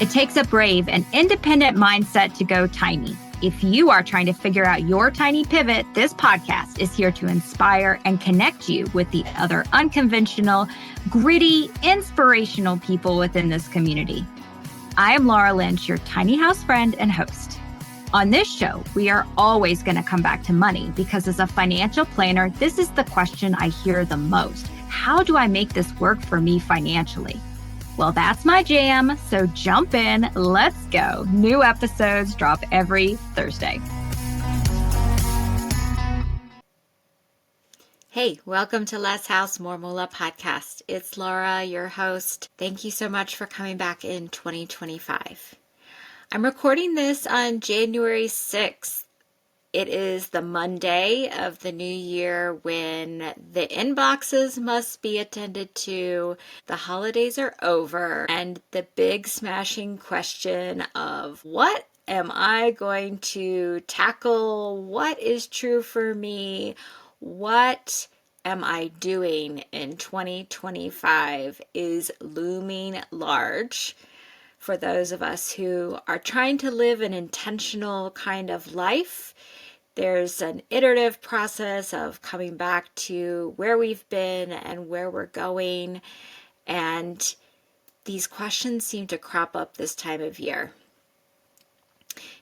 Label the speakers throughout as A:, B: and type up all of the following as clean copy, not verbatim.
A: It takes a brave and independent mindset to go tiny. If you are trying to figure out your tiny pivot, this podcast is here to inspire and connect you with the other unconventional, gritty, inspirational people within this community. I am Laura Lynch, your tiny house friend and host. On this show, we are always going to come back to money because as a financial planner, this is the question I hear the most. How do I make this work for me financially? Well, that's my jam, so jump in, let's go. New episodes drop every Thursday. Hey, welcome to Less House More Moola podcast. It's Laura, your host. Thank you so much for coming back in 2025. I'm recording this on January 6th. It is the Monday of the new year when the inboxes must be attended to, the holidays are over, and the big smashing question of what am I going to tackle? What is true for me? What am I doing in 2025 is looming large for those of us who are trying to live an intentional kind of life. There's an iterative process of coming back to where we've been and where we're going. And these questions seem to crop up this time of year.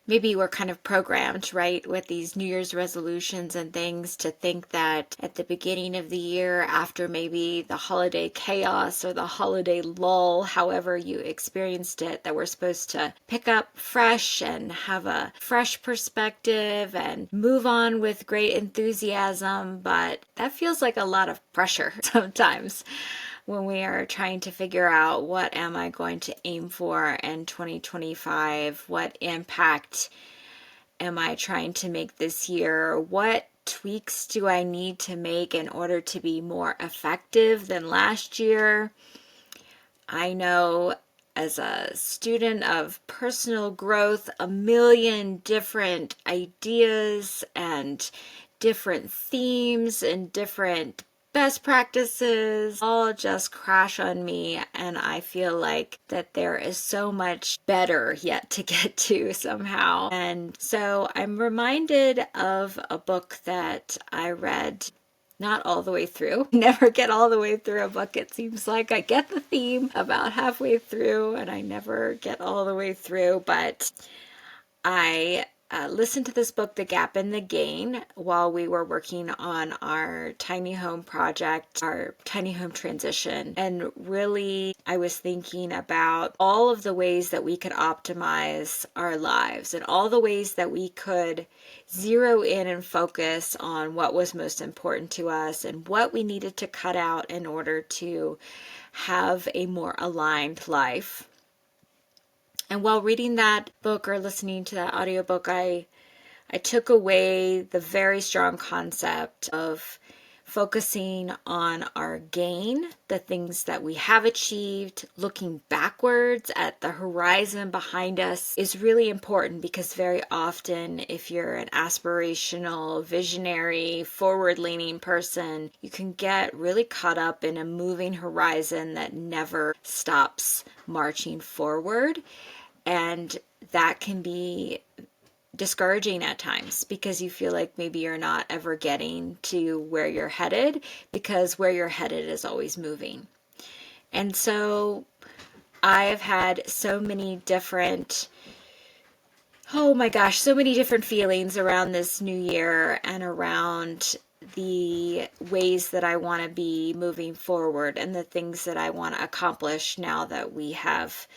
A: Maybe we're kind of programmed, right, with these New Year's resolutions and things to think that at the beginning of the year, after maybe the holiday chaos or the holiday lull, however you experienced it, that we're supposed to pick up fresh and have a fresh perspective and move on with great enthusiasm. But that feels like a lot of pressure sometimes when we are trying to figure out what am I going to aim for in 2025, what impact am I trying to make this year, what tweaks do I need to make in order to be more effective than last year. I know as a student of personal growth, a million different ideas and different themes and different best practices all just crash on me, and I feel like that there is so much better yet to get to somehow. And so I'm reminded of a book that I read, not all the way through. Never get all the way through a book. It seems like I get the theme about halfway through and I never get all the way through, but I listened to this book, The Gap and the Gain, while we were working on our tiny home project, our tiny home transition. And really, I was thinking about all of the ways that we could optimize our lives and all the ways that we could zero in and focus on what was most important to us and what we needed to cut out in order to have a more aligned life. And while reading that book or listening to that audiobook, I took away the very strong concept of focusing on our gain, the things that we have achieved. Looking backwards at the horizon behind us is really important because very often if you're an aspirational, visionary, forward-leaning person, you can get really caught up in a moving horizon that never stops marching forward. And that can be discouraging at times because you feel like maybe you're not ever getting to where you're headed because where you're headed is always moving. And so I've had so many different feelings around this new year and around the ways that I want to be moving forward and the things that I want to accomplish now that we have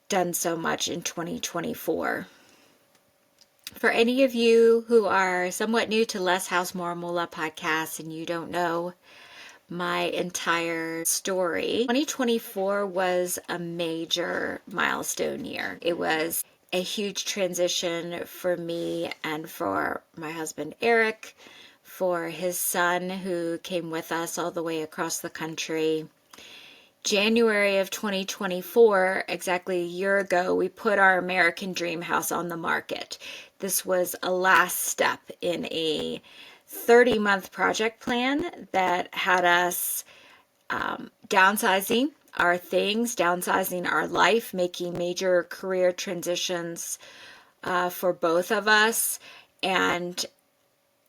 A: done so much in 2024. For any of you who are somewhat new to Less House More Moola podcast and you don't know my entire story, 2024 was a major milestone year. It was a huge transition for me and for my husband Eric, for his son who came with us all the way across the country. January of 2024, exactly a year ago, we put our American Dream House on the market. This was a last step in a 30-month project plan that had us downsizing our things, downsizing our life, making major career transitions for both of us, and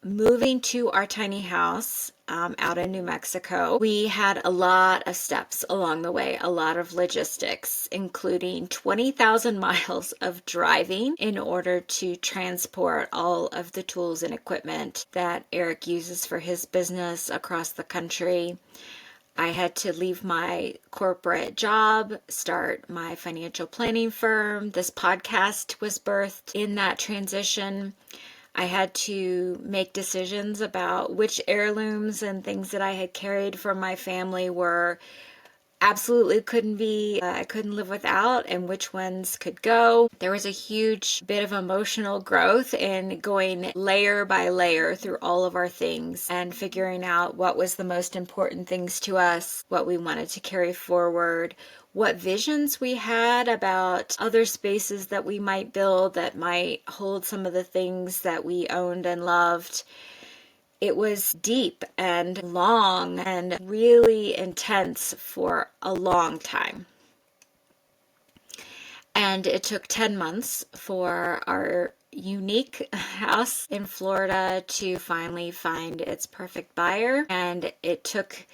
A: moving to our tiny house out in New Mexico. We had a lot of steps along the way, a lot of logistics, including 20,000 miles of driving in order to transport all of the tools and equipment that Eric uses for his business across the country. I had to leave my corporate job, start my financial planning firm. This podcast was birthed in that transition. I had to make decisions about which heirlooms and things that I had carried from my family were absolutely I couldn't live without, and which ones could go. There was a huge bit of emotional growth in going layer by layer through all of our things and figuring out what was the most important things to us, what we wanted to carry forward, what visions we had about other spaces that we might build that might hold some of the things that we owned and loved. It was deep and long and really intense for a long time. And it took 10 months for our unique house in Florida to finally find its perfect buyer. And it took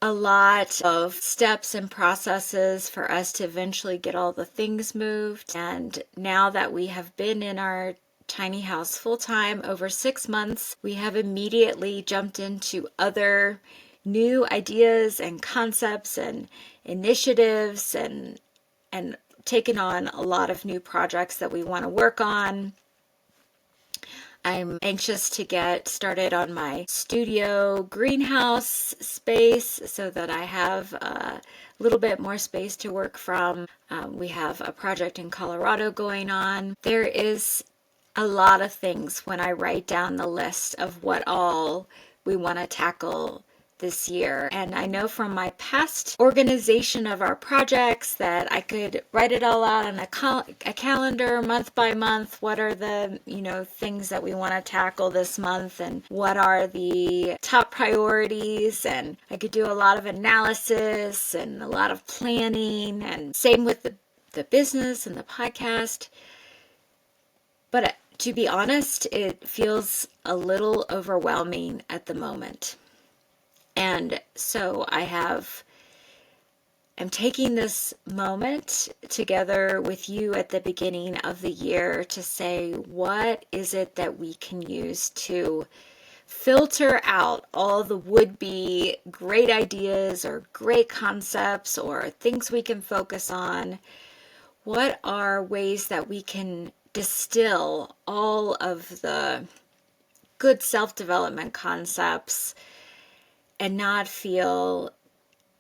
A: a lot of steps and processes for us to eventually get all the things moved. And now that we have been in our tiny house full-time over 6 months, we have immediately jumped into other new ideas and concepts and initiatives and taken on a lot of new projects that we want to work on. I'm anxious to get started on my studio greenhouse space so that I have a little bit more space to work from. We have a project in Colorado going on. There is a lot of things when I write down the list of what all we want to tackle this year. And I know from my past organization of our projects that I could write it all out on a calendar month by month. What are the, things that we want to tackle this month and what are the top priorities? And I could do a lot of analysis and a lot of planning, and same with the business and the podcast. But to be honest, it feels a little overwhelming at the moment. And so I'm taking this moment together with you at the beginning of the year to say, what is it that we can use to filter out all the would-be great ideas or great concepts or things we can focus on? What are ways that we can distill all of the good self-development concepts and not feel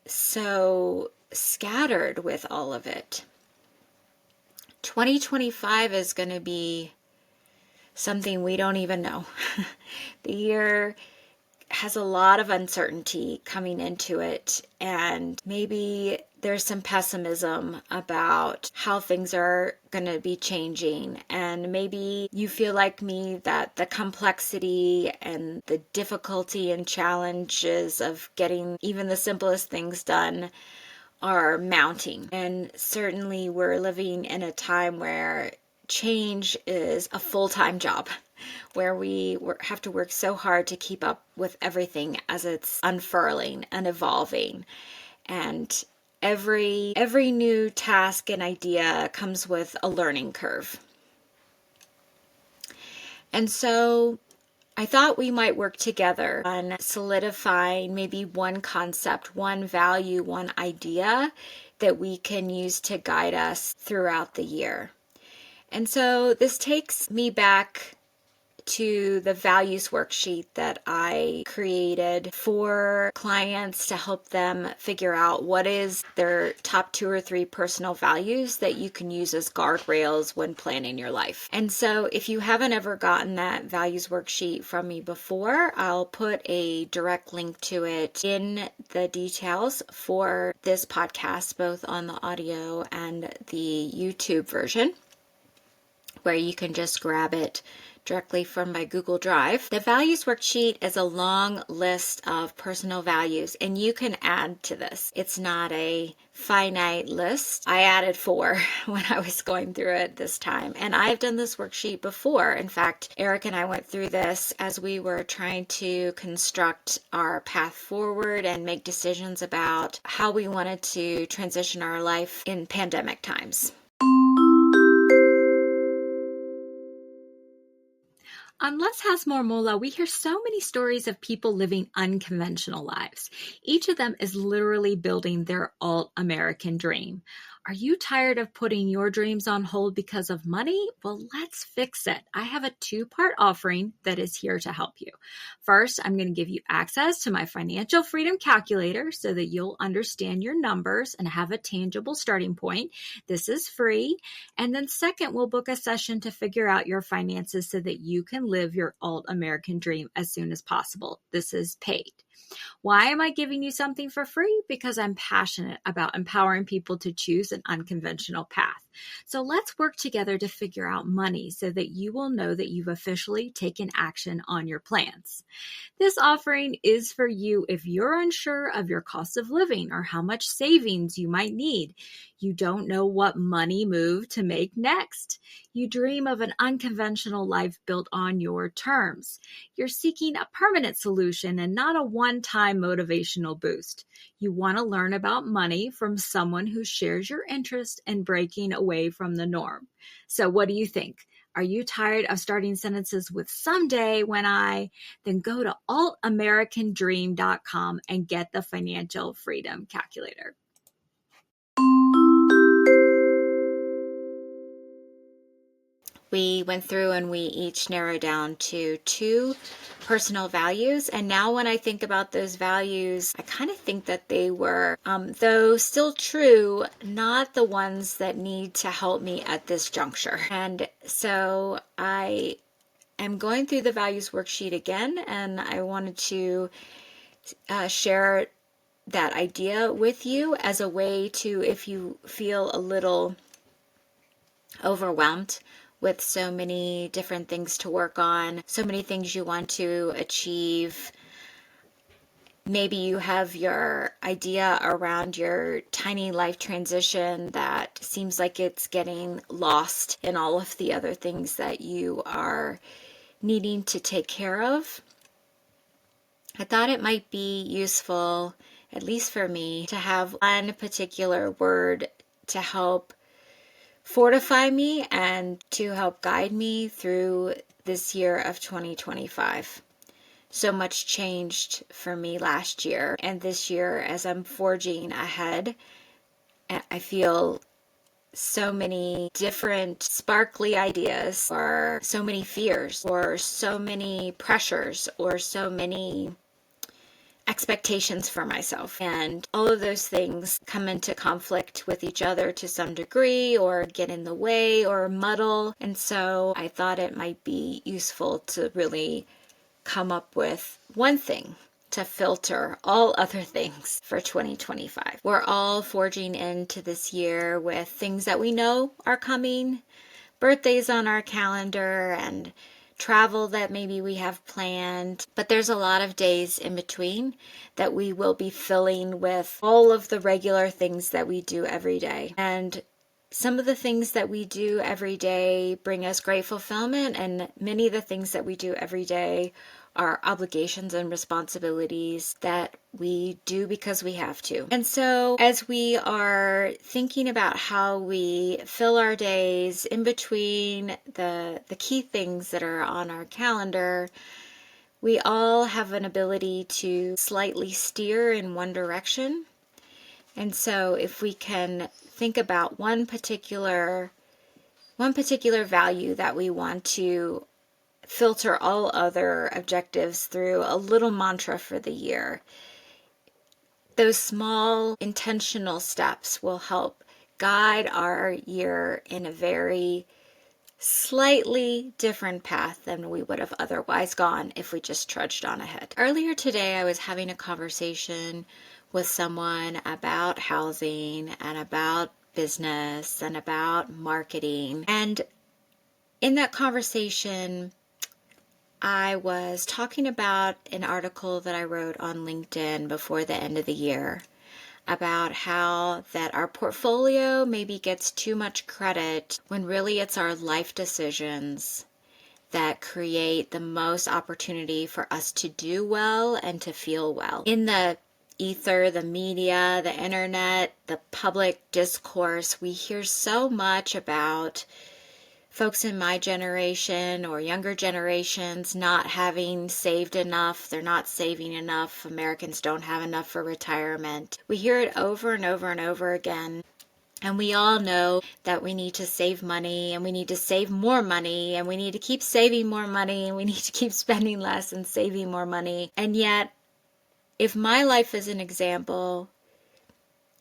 A: so scattered with all of it? 2025 is going to be something we don't even know. The year has a lot of uncertainty coming into it, and maybe there's some pessimism about how things are going to be changing. And maybe you feel like me that the complexity and the difficulty and challenges of getting even the simplest things done are mounting. And certainly we're living in a time where change is a full-time job, where we have to work so hard to keep up with everything as it's unfurling and evolving. And every new task and idea comes with a learning curve. And so I thought we might work together on solidifying maybe one concept, one value, one idea that we can use to guide us throughout the year. And so this takes me back to the values worksheet that I created for clients to help them figure out what is their top 2 or 3 personal values that you can use as guardrails when planning your life. And so if you haven't ever gotten that values worksheet from me before, I'll put a direct link to it in the details for this podcast, both on the audio and the YouTube version, where you can just grab it directly from my Google Drive. The values worksheet is a long list of personal values, and you can add to this. It's not a finite list. I added 4 when I was going through it this time, and I've done this worksheet before. In fact, Eric and I went through this as we were trying to construct our path forward and make decisions about how we wanted to transition our life in pandemic times.
B: On Less House More Moola, we hear so many stories of people living unconventional lives. Each of them is literally building their alt-American dream. Are you tired of putting your dreams on hold because of money? Well, let's fix it. I have a 2-part offering that is here to help you. First, I'm going to give you access to my financial freedom calculator so that you'll understand your numbers and have a tangible starting point. This is free. And then second, we'll book a session to figure out your finances so that you can live your alt-American dream as soon as possible. This is paid. Why am I giving you something for free? Because I'm passionate about empowering people to choose an unconventional path. So let's work together to figure out money so that you will know that you've officially taken action on your plans. This offering is for you if you're unsure of your cost of living or how much savings you might need. You don't know what money move to make next. You dream of an unconventional life built on your terms. You're seeking a permanent solution and not a one-time motivational boost. You want to learn about money from someone who shares your interest in breaking away from the norm. So what do you think? Are you tired of starting sentences with someday when I? Then go to altamericandream.com and get the financial freedom calculator.
A: We went through and we each narrowed down to 2 personal values. And now when I think about those values, I kind of think that they were, though still true, not the ones that need to help me at this juncture. And so I am going through the values worksheet again, and I wanted to share that idea with you as a way to, if you feel a little overwhelmed with so many different things to work on, so many things you want to achieve. Maybe you have your idea around your tiny life transition that seems like it's getting lost in all of the other things that you are needing to take care of. I thought it might be useful, at least for me, to have one particular word to help fortify me and to help guide me through this year of 2025. So much changed for me last year, and this year as I'm forging ahead, I feel so many different sparkly ideas, or so many fears, or so many pressures, or so many expectations for myself. And all of those things come into conflict with each other to some degree, or get in the way, or muddle. And so I thought it might be useful to really come up with one thing to filter all other things for 2025. We're all forging into this year with things that we know are coming, birthdays on our calendar, and travel that maybe we have planned, but there's a lot of days in between that we will be filling with all of the regular things that we do every day. And some of the things that we do every day bring us great fulfillment, and many of the things that we do every day are obligations and responsibilities that we do because we have to. And so as we are thinking about how we fill our days in between the key things that are on our calendar, we all have an ability to slightly steer in one direction. And so if we can think about one particular value that we want to filter all other objectives through, a little mantra for the year, those small intentional steps will help guide our year in a very slightly different path than we would have otherwise gone if we just trudged on ahead. Earlier today, I was having a conversation with someone about housing and about business and about marketing. And in that conversation, I was talking about an article that I wrote on LinkedIn before the end of the year about how that our portfolio maybe gets too much credit when really it's our life decisions that create the most opportunity for us to do well and to feel well. In the ether, the media, the internet, the public discourse, we hear so much about folks in my generation or younger generations not having saved enough. They're not saving enough. Americans don't have enough for retirement. We hear it over and over and over again. And we all know that we need to save money and we need to save more money and we need to keep saving more money and we need to keep spending less and saving more money. And yet, if my life is an example,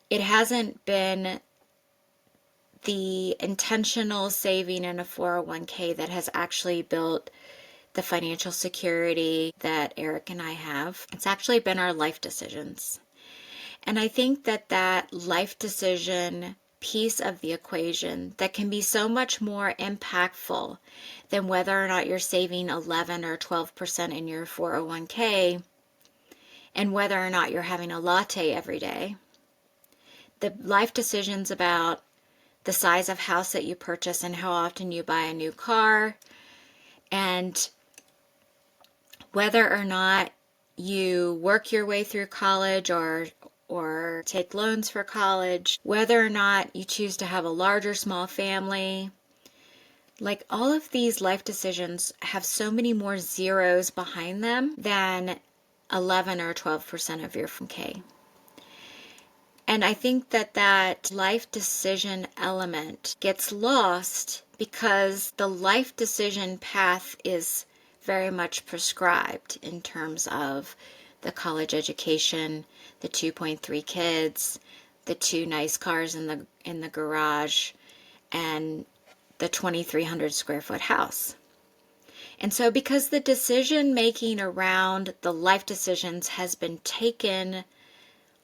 A: it hasn't been the intentional saving in a 401k that has actually built the financial security that Eric and I have. It's actually been our life decisions. And I think that life decision piece of the equation that can be so much more impactful than whether or not you're saving 11 or 12% in your 401k and whether or not you're having a latte every day. The life decisions about the size of house that you purchase and how often you buy a new car, and whether or not you work your way through college or take loans for college, whether or not you choose to have a large or small family. Like, all of these life decisions have so many more zeros behind them than 11 or 12% of your 401k. And I think that life decision element gets lost because the life decision path is very much prescribed in terms of the college education, the 2.3 kids, the 2 nice cars in the garage, and the 2,300 square foot house. And so because the decision making around the life decisions has been taken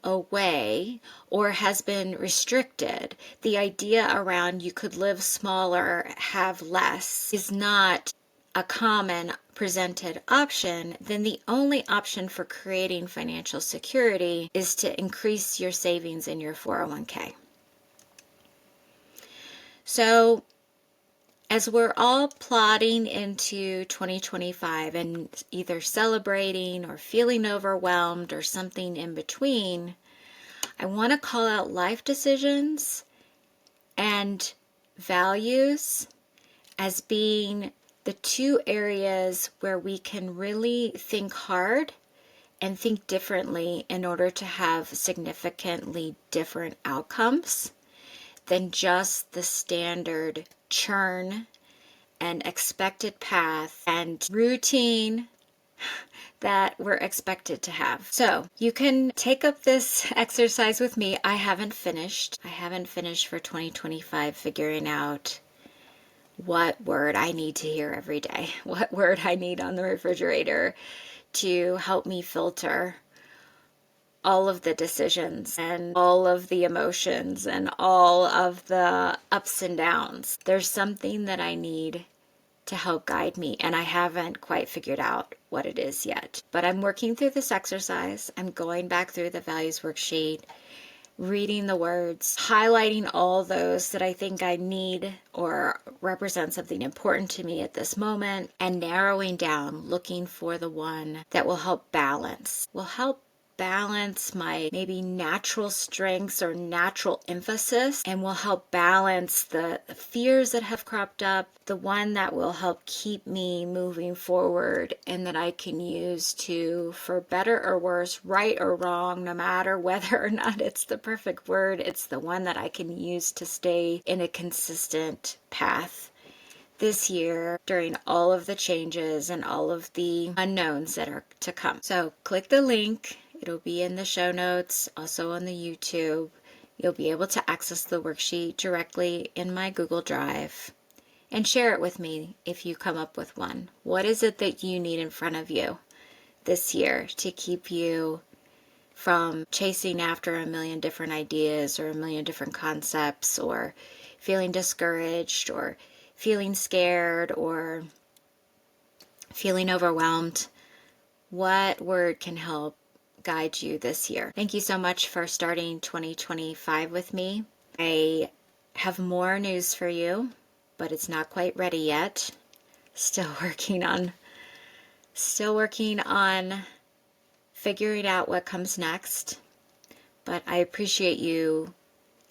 A: away or has been restricted, the idea around you could live smaller, have less is not a common presented option, then the only option for creating financial security is to increase your savings in your 401k. So as we're all plodding into 2025 and either celebrating or feeling overwhelmed or something in between, I want to call out life decisions and values as being the 2 areas where we can really think hard and think differently in order to have significantly different outcomes than just the standard churn and expected path and routine that we're expected to have. So you can take up this exercise with me. I haven't finished. For 2025 figuring out what word I need to hear every day, what word I need on the refrigerator to help me filter all of the decisions and all of the emotions and all of the ups and downs. There's something that I need to help guide me, and I haven't quite figured out what it is yet. But I'm working through this exercise. I'm going back through the values worksheet, reading the words, highlighting all those that I think I need or represent something important to me at this moment, and narrowing down, looking for the one that will help balance my maybe natural strengths or natural emphasis, and will help balance the fears that have cropped up, the one that will help keep me moving forward and that I can use to, for better or worse, right or wrong, no matter whether or not it's the perfect word, it's the one that I can use to stay in a consistent path this year during all of the changes and all of the unknowns that are to come. So click the link. It'll be in the show notes, also on the YouTube. You'll be able to access the worksheet directly in my Google Drive and share it with me if you come up with one. What is it that you need in front of you this year to keep you from chasing after a million different ideas or a million different concepts, or feeling discouraged or feeling scared or feeling overwhelmed, what word can help guide you this year? Thank you so much for starting 2025 with me. I have more news for you, but it's not quite ready yet. Still working on figuring out what comes next. But I appreciate you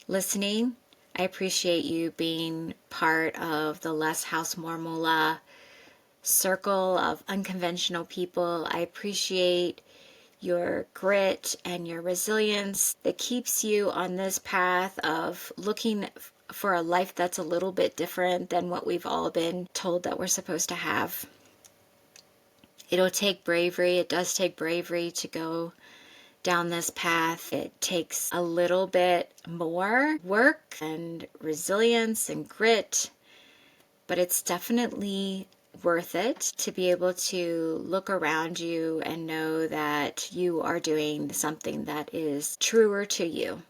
A: listening. I appreciate you being part of the Less House More Moola circle of unconventional people. I appreciate your grit and your resilience that keeps you on this path of looking for a life that's a little bit different than what we've all been told that we're supposed to have. It'll take bravery. It does take bravery to go down this path. It takes a little bit more work and resilience and grit, but it's definitely worth it to be able to look around you and know that you are doing something that is truer to you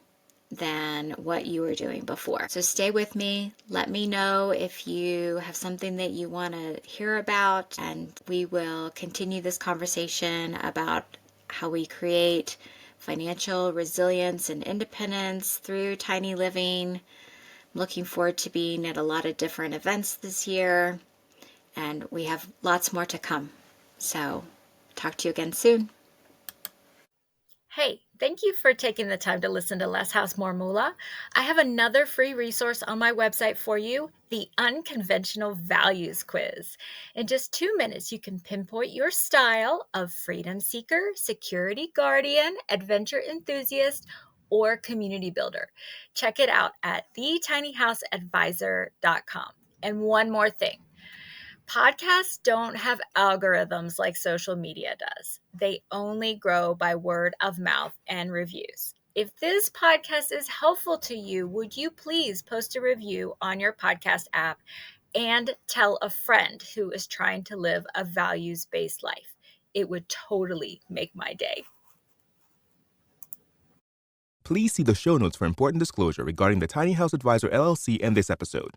A: than what you were doing before. So stay with me. Let me know if you have something that you want to hear about, and we will continue this conversation about how we create financial resilience and independence through tiny living. I'm looking forward to being at a lot of different events this year, and we have lots more to come. So, talk to you again soon.
B: Hey, thank you for taking the time to listen to Less House More Moola. I have another free resource on my website for you, the Unconventional Values Quiz. In just 2 minutes, you can pinpoint your style of freedom seeker, security guardian, adventure enthusiast, or community builder. Check it out at thetinyhouseadvisor.com. And one more thing. Podcasts don't have algorithms like social media does. They only grow by word of mouth and reviews. If this podcast is helpful to you, would you please post a review on your podcast app and tell a friend who is trying to live a values-based life? It would totally make my day.
C: Please see the show notes for important disclosure regarding the Tiny House Advisor LLC and this episode.